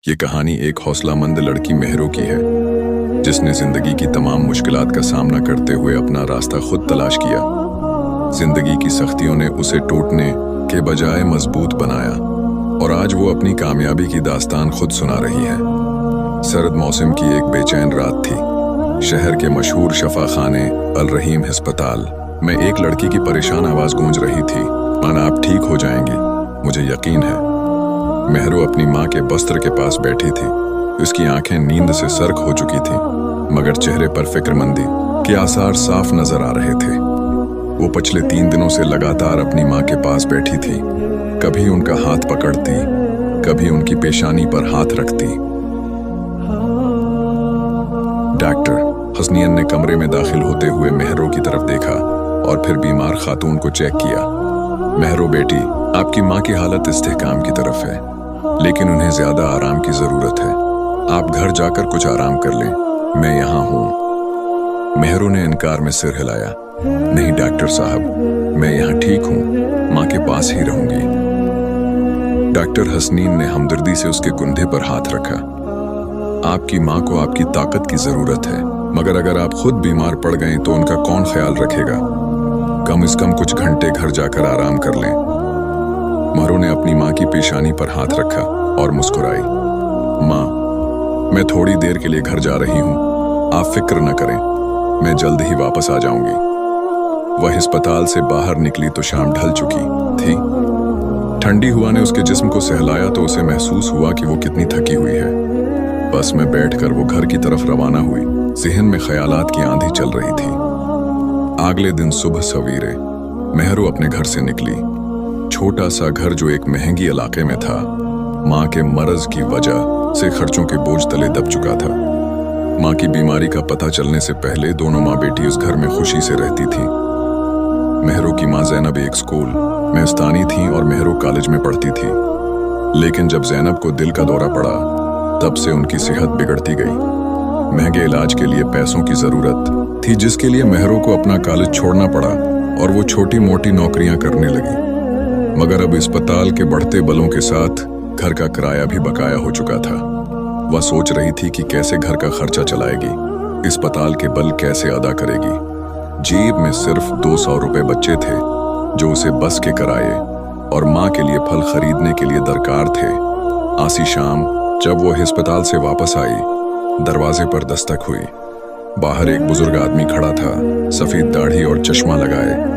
یہ کہانی ایک حوصلہ مند لڑکی مہرو کی ہے جس نے زندگی کی تمام مشکلات کا سامنا کرتے ہوئے اپنا راستہ خود تلاش کیا۔ زندگی کی سختیوں نے اسے ٹوٹنے کے بجائے مضبوط بنایا اور آج وہ اپنی کامیابی کی داستان خود سنا رہی ہے۔ سرد موسم کی ایک بے چین رات تھی۔ شہر کے مشہور شفا خانے الرحیم ہسپتال میں ایک لڑکی کی پریشان آواز گونج رہی تھی، "مانا آپ ٹھیک ہو جائیں گی، مجھے یقین ہے۔" مہرو اپنی ماں کے بستر کے پاس بیٹھی تھی۔ اس کی آنکھیں نیند سے سرخ ہو چکی تھیں، مگر چہرے پر فکر مندی کے آثار صاف نظر آ رہے تھے۔ وہ پچھلے 3 دنوں سے لگاتار اپنی ماں کے پاس بیٹھی تھی، کبھی ان کا ہاتھ پکڑتی، کبھی ان کی پیشانی پر ہاتھ رکھتی۔ ڈاکٹر حسنین نے کمرے میں داخل ہوتے ہوئے مہرو کی طرف دیکھا اور پھر بیمار خاتون کو چیک کیا۔ "مہرو بیٹی، آپ کی ماں کی حالت استحکام کی طرف ہے، لیکن انہیں زیادہ آرام کی ضرورت ہے۔ آپ گھر جا کر کچھ آرام کر لیں، میں یہاں ہوں۔" مہرو نے انکار میں سر ہلایا۔ "نہیں ڈاکٹر صاحب، میں یہاں ٹھیک ہوں، ماں کے پاس ہی رہوں گی۔" ڈاکٹر حسنین نے ہمدردی سے اس کے کندھے پر ہاتھ رکھا۔ "آپ کی ماں کو آپ کی طاقت کی ضرورت ہے، مگر اگر آپ خود بیمار پڑ گئیں تو ان کا کون خیال رکھے گا؟ کم از کم کچھ گھنٹے گھر جا کر آرام کر لیں۔" مہرو نے اپنی ماں کی پیشانی پر ہاتھ رکھا اور مسکرائی۔ "ماں، میں تھوڑی دیر کے لیے گھر جا رہی ہوں، آپ فکر نہ کریں، میں جلد ہی واپس آ جاؤں گی۔" وہ ہسپتال سے باہر نکلی تو شام ڈھل چکی تھی۔ ٹھنڈی ہوا نے اس کے جسم کو سہلایا تو اسے محسوس ہوا کہ وہ کتنی تھکی ہوئی ہے۔ بس میں بیٹھ کر وہ گھر کی طرف روانہ ہوئی۔ ذہن میں خیالات کی آندھی چل رہی تھی۔ اگلے دن صبح سویرے مہرو اپنے گھر سے نکلی۔ چھوٹا سا گھر جو ایک مہنگی علاقے میں تھا، ماں کے مرض کی وجہ سے خرچوں کے بوجھ تلے دب چکا تھا۔ ماں کی بیماری کا پتہ چلنے سے پہلے دونوں ماں بیٹی اس گھر میں خوشی سے رہتی تھیں۔ مہرو کی ماں زینب ایک اسکول میں استانی تھیں اور مہرو کالج میں پڑھتی تھی، لیکن جب زینب کو دل کا دورہ پڑا تب سے ان کی صحت بگڑتی گئی۔ مہنگے علاج کے لیے پیسوں کی ضرورت تھی، جس کے لیے مہرو کو اپنا کالج چھوڑنا پڑا اور وہ چھوٹی موٹی نوکریاں کرنے لگی۔ مگر اب اسپتال کے بڑھتے بلوں کے ساتھ گھر کا کرایہ بھی بقایا ہو چکا تھا۔ وہ سوچ رہی تھی کہ کیسے گھر کا خرچہ چلائے گی، اسپتال کے بل کیسے ادا کرے گی۔ جیب میں صرف 200 روپے بچے تھے جو اسے بس کے کرائے اور ماں کے لیے پھل خریدنے کے لیے درکار تھے۔ آسی شام جب وہ ہسپتال سے واپس آئی، دروازے پر دستک ہوئی۔ باہر ایک بزرگ آدمی کھڑا تھا، سفید داڑھی اور چشمہ لگائے۔